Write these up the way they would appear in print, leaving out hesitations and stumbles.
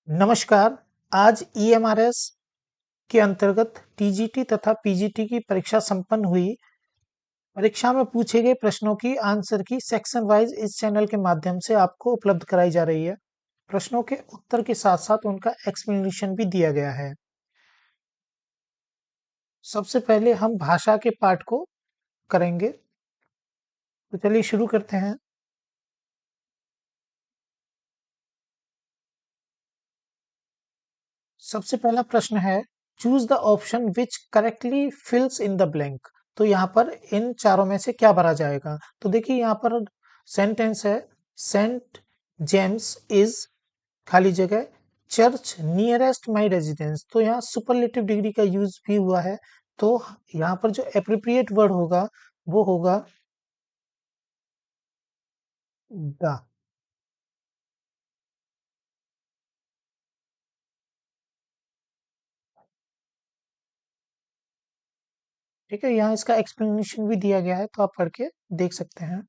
नमस्कार। आज ईएमआरएस के अंतर्गत टीजीटी तथा पीजीटी की परीक्षा संपन्न हुई। परीक्षा में पूछे गए प्रश्नों की आंसर की सेक्शन वाइज इस चैनल के माध्यम से आपको उपलब्ध कराई जा रही है। प्रश्नों के उत्तर के साथ साथ उनका एक्सप्लेनेशन भी दिया गया है। सबसे पहले हम भाषा के पाठ को करेंगे, तो चलिए शुरू करते हैं। सबसे पहला प्रश्न है, choose the option which correctly fills in the blank. तो यहाँ पर इन चारों में से क्या भरा जाएगा? तो देखिए यहाँ पर सेंटेंस है, सेंट जेम्स इज खाली जगह चर्च नियरेस्ट माई रेजिडेंस। तो यहाँ सुपरलेटिव डिग्री का यूज भी हुआ है, तो यहाँ पर जो एप्रोप्रिएट वर्ड होगा वो होगा द। ठीक है, यहाँ इसका एक्सप्लेनेशन भी दिया गया है, तो आप पढ़ के देख सकते हैं।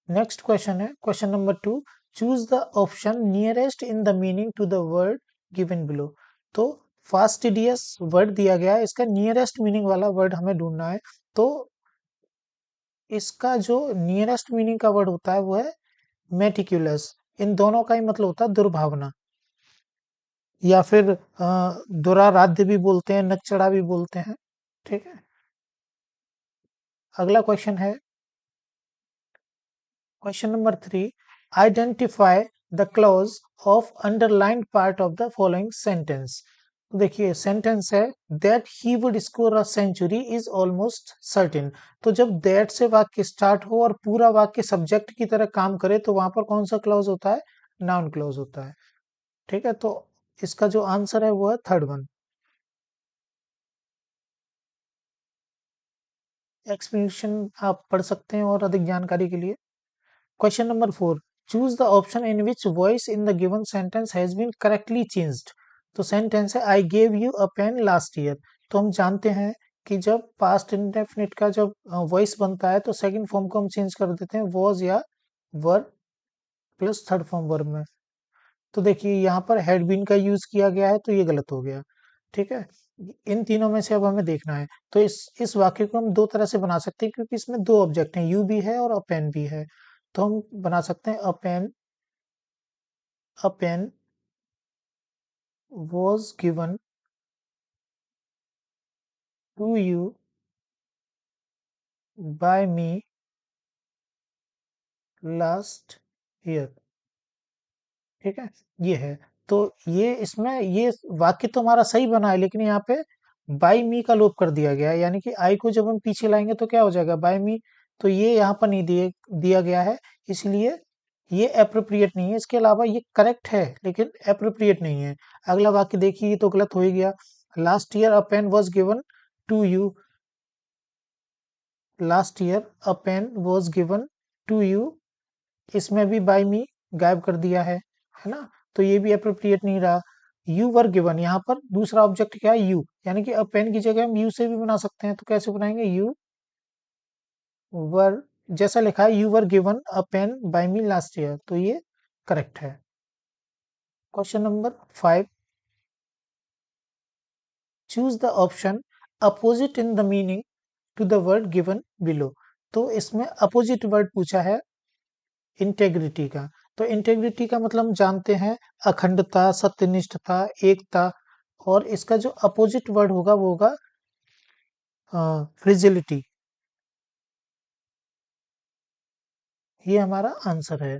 नेक्स्ट क्वेश्चन है question number 2, choose the option nearest in the meaning to the word given below. तो फास्टिडियस वर्ड दिया गया है, इसका नियरेस्ट मीनिंग वाला वर्ड हमें ढूंढना है। तो इसका जो नियरेस्ट मीनिंग का वर्ड होता है वो है मेटिकुलस। इन दोनों का ही मतलब होता है दुर्भावना, या फिर दुराराध्य भी बोलते हैं, नचड़ा भी बोलते हैं। ठीक है, अगला क्वेश्चन है question number 3, identify the clause of underlined part of the following sentence. देखिए सेंटेंस है, that he would score a century is almost certain. तो जब दैट से वाक्य स्टार्ट हो और पूरा वाक्य सब्जेक्ट की तरह काम करे तो वहां पर कौन सा क्लॉज होता है? नाउन क्लॉज होता है। ठीक है, तो इसका जो आंसर है वो है थर्ड वन। एक्सप्लेनेशन आप पढ़ सकते हैं और अधिक जानकारी के लिए। Question number 4, choose the option in which voice in the given sentence has been correctly changed. तो सेंटेंस है, I gave you a pen last year. तो हम जानते हैं कि जब पास्ट इंडेफिनिट का जब वॉइस बनता है तो सेकंड फॉर्म को हम चेंज कर देते हैं वॉज या वर प्लस थर्ड फॉर्म वर्ब में। तो देखिए यहाँ पर हैड बीन का यूज किया गया है, तो ये गलत हो गया। ठीक है, इन तीनों में से अब हमें देखना है। तो इस वाक्य को हम दो तरह से बना सकते हैं, क्योंकि इसमें दो ऑब्जेक्ट हैं, यू भी है और अ पेन भी है। तो हम बना सकते हैं, अ pen was given to you by me last year। ठीक है, ये है। तो ये इसमें ये वाक्य तो हमारा सही बना है, लेकिन यहाँ पे बाय मी का लोप कर दिया गया है, यानी कि आई को जब हम पीछे लाएंगे तो क्या हो जाएगा? बाय मी। तो ये यहाँ पर नहीं दिया गया है, इसलिए ये अप्रोप्रिएट नहीं है। इसके अलावा ये करेक्ट है लेकिन अप्रोप्रिएट नहीं है। अगला वाक्य देखिए, ये तो गलत हो ही गया। Last year a pen was given to you. Last year a pen was given to you, इसमें भी बाय मी गायब कर दिया है ना? तो ये भी अप्रोप्रिएट नहीं रहा। यू वर गिवन, यहाँ पर दूसरा ऑब्जेक्ट क्या है? यू, यानी कि अ पेन की जगह हम यू से भी बना सकते हैं। तो कैसे बनाएंगे? यू वर, जैसा लिखा है, you were given a pen by me last year, तो ये करेक्ट है। Question number 5, choose the option opposite in the meaning to the word given below. तो इसमें अपोजिट वर्ड पूछा है इंटेग्रिटी का। तो इंटेग्रिटी का मतलब हम जानते हैं, अखंडता, सत्यनिष्ठता, एकता। और इसका जो अपोजिट वर्ड होगा वो होगा फ्रिजिलिटी। ये हमारा आंसर है।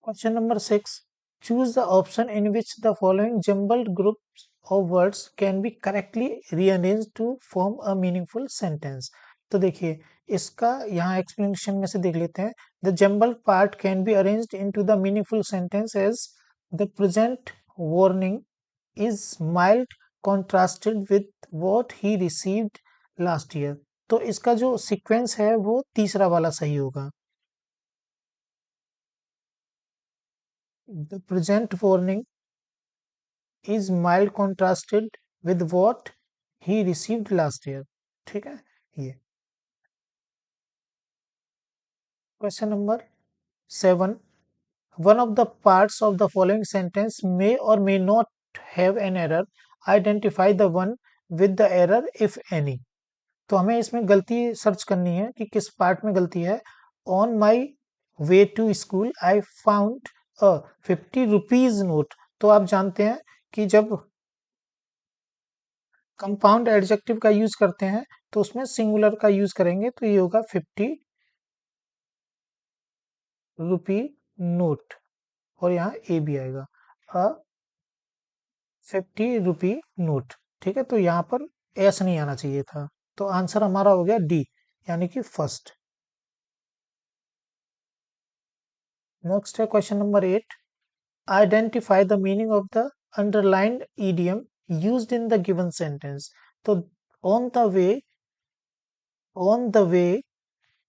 Question number 6, choose the option in which the following jumbled groups of words can be correctly rearrange to form a meaningful sentence. तो देखिए इसका यहाँ एक्सप्लेनेशन में से देख लेते हैं। The jumbled part can be arranged into the meaningful sentence as the present warning is mild contrasted with what he received last year। तो इसका जो सीक्वेंस है वो तीसरा वाला सही होगा। The present warning is mild contrasted with what he received last year। ठीक है, ये question number 7. One of the parts of the following sentence may or may not have an error. Identify the one with the error if any. तो हमें इसमें गलती search करनी है कि किस पार्ट में गलती है. On my way to school I found a 50 rupees note. तो आप जानते हैं कि जब कंपाउंड एडजेक्टिव का यूज करते हैं तो उसमें सिंगुलर का यूज करेंगे, तो ये होगा 50 रुपी नोट, और यहाँ ए भी आएगा, अ 50 रुपी नोट. ठीक है, तो यहाँ पर एस नहीं आना चाहिए था. तो आंसर हमारा हो गया डी, यानी कि फर्स्ट. नेक्स्ट है question number 8. Identify the meaning of the underlined idiom used in the given sentence. तो on the way, on the way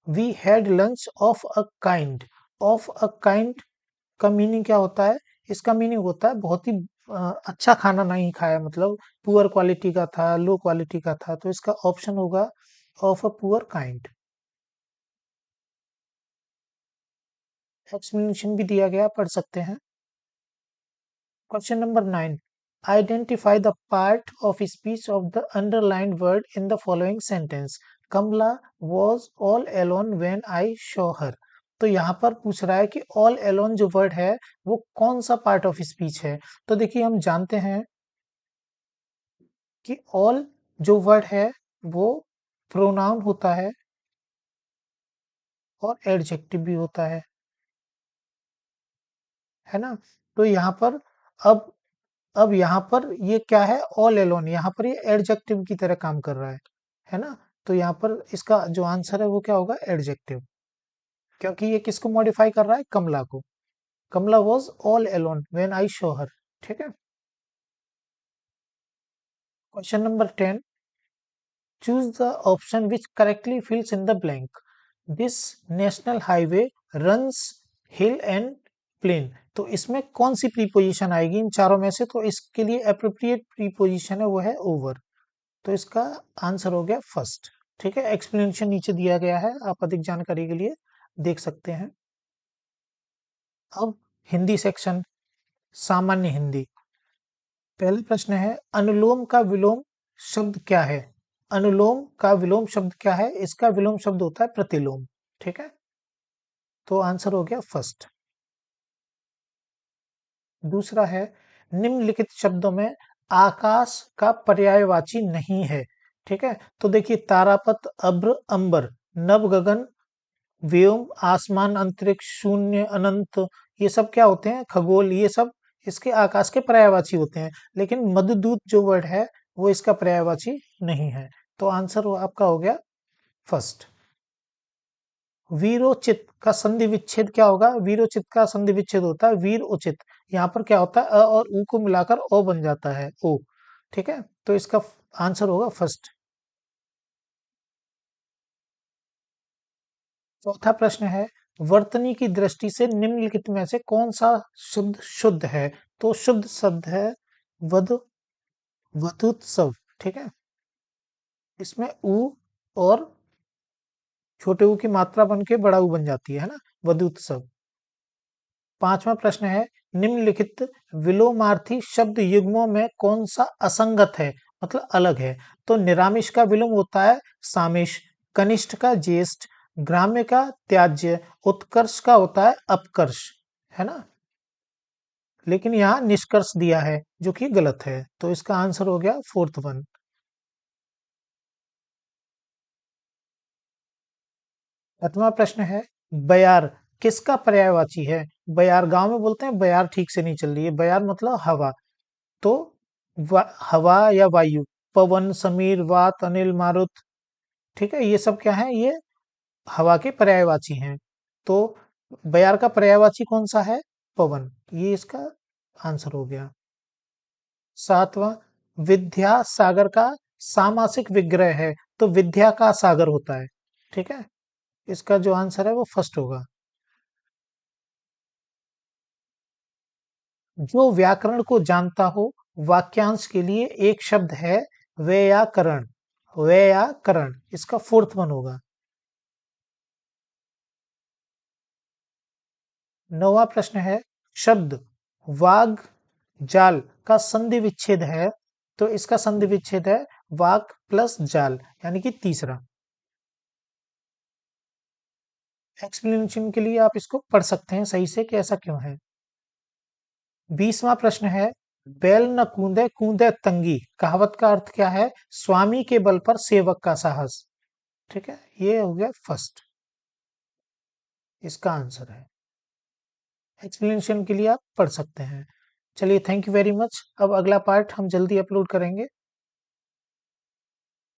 we had lunch of a kind. Of a kind का meaning क्या होता है? इसका meaning होता है बहुत ही अच्छा खाना नहीं खाया, मतलब पुअर क्वालिटी का था, लो क्वालिटी का था. तो इसका ऑप्शन होगा of a poor kind. Explanation भी दिया गया, पढ़ सकते हैं. Question number 9. Identify the part of speech of the underlined word in the following sentence. Kamla was all alone when I saw her. तो यहाँ पर पूछ रहा है कि all alone जो वर्ड है वो कौन सा पार्ट ऑफ स्पीच है. तो देखिए, हम जानते हैं कि all जो वर्ड है वो प्रोनाउन होता और एडजेक्टिव भी होता है ना. तो यहाँ पर अब यहाँ पर ये क्या है, ऑल एलोन. यहाँ पर ये एडजेक्टिव की तरह काम कर रहा है ना. तो यहाँ पर इसका जो आंसर है वो क्या होगा, एडजेक्टिव, क्योंकि ये किसको मॉडिफाई कर रहा है, कमला को. Kamala was all alone when I show her. ठीक है. Question number 10. Choose the option which correctly fills in the blank. This national highway runs hill and plain. तो इसमें कौन सी प्रीपोजिशन आएगी इन चारों में से? तो इसके लिए अप्रोप्रिएट प्रीपोजिशन है वो है ओवर. तो इसका आंसर हो गया फर्स्ट. ठीक है, एक्सप्लेनेशन नीचे दिया गया है, आप अधिक जानकारी के लिए देख सकते हैं. अब हिंदी सेक्शन, सामान्य हिंदी. पहला प्रश्न है, अनुलोम का विलोम शब्द क्या है? अनुलोम का विलोम शब्द क्या है? इसका विलोम शब्द होता है प्रतिलोम. ठीक है, तो आंसर हो गया फर्स्ट. दूसरा है, निम्नलिखित शब्दों में आकाश का पर्यायवाची नहीं है. ठीक है, तो देखिए, तारापथ, अब्र, अंबर, नभ, गगन, व्योम, आसमान, अंतरिक्ष, शून्य, अनंत, ये सब क्या होते हैं, खगोल, ये सब इसके आकाश के पर्यायवाची होते हैं. लेकिन मधुदूत जो वर्ड है वो इसका पर्यायवाची नहीं है. तो आंसर आपका हो गया फर्स्ट. वीरोचित का संधि विच्छेद क्या होगा? वीरोचित का संधि विच्छेद होता है वीर उचित. यहाँ पर क्या होता है, अ और उ को मिलाकर ओ बन जाता है, ओ. ठीक है, तो इसका आंसर होगा फर्स्ट. चौथा प्रश्न है, वर्तनी की दृष्टि से निम्नलिखित में से कौन सा शुद्ध शुद्ध है? तो शुद्ध शब्द है वध वधुत्सव. ठीक है, इसमें उ और छोटे ऊ की मात्रा बन के बड़ा ऊ बन जाती है ना, वधुत्सव. पांचवा प्रश्न है, निम्नलिखित विलोमार्थी शब्द युग्मों में कौन सा असंगत है, मतलब अलग है? तो निरामिष का विलोम होता है सामिष, कनिष्ठ का ज्येष्ठ, ग्राम्य का त्याज्य, उत्कर्ष का होता है अपकर्ष, है ना. लेकिन यहाँ निष्कर्ष दिया है जो कि गलत है. तो इसका आंसर हो गया फोर्थ वन. सातवां प्रश्न है, बयार किसका पर्यायवाची है? बयार, गांव में बोलते हैं बयार ठीक से नहीं चल रही है. बयार मतलब हवा. तो हवा या वायु, पवन, समीर, वात, अनिल, मारुत. ठीक है, ये सब क्या है, ये हवा के पर्यायवाची हैं. तो बयार का पर्यायवाची कौन सा है? पवन. ये इसका आंसर हो गया. सातवां, विद्या सागर का सामासिक विग्रह है. तो विद्या का सागर होता है. ठीक है, इसका जो आंसर है वो फर्स्ट होगा. जो व्याकरण को जानता हो वाक्यांश के लिए एक शब्द है व्याकरण. व्याकरण, इसका फोर्थ वन होगा. 9वां प्रश्न है, शब्द वाग जाल का संधि विच्छेद है, तो इसका संधि विच्छेद है वाक प्लस जाल, यानी कि तीसरा। एक्सप्लेनेशन के लिए आप इसको पढ़ सकते हैं सही से कि ऐसा क्यों है। 20वां प्रश्न है, बैल न कूदे कूदे तंगी, कहावत का अर्थ क्या है? स्वामी के बल पर सेवक का साहस। ठीक है, ये हो गया फर्स्ट, इसका आंसर है। एक्सप्लेनेशन के लिए आप पढ़ सकते हैं। चलिए, थैंक यू वेरी मच। अब अगला पार्ट हम जल्दी अपलोड करेंगे।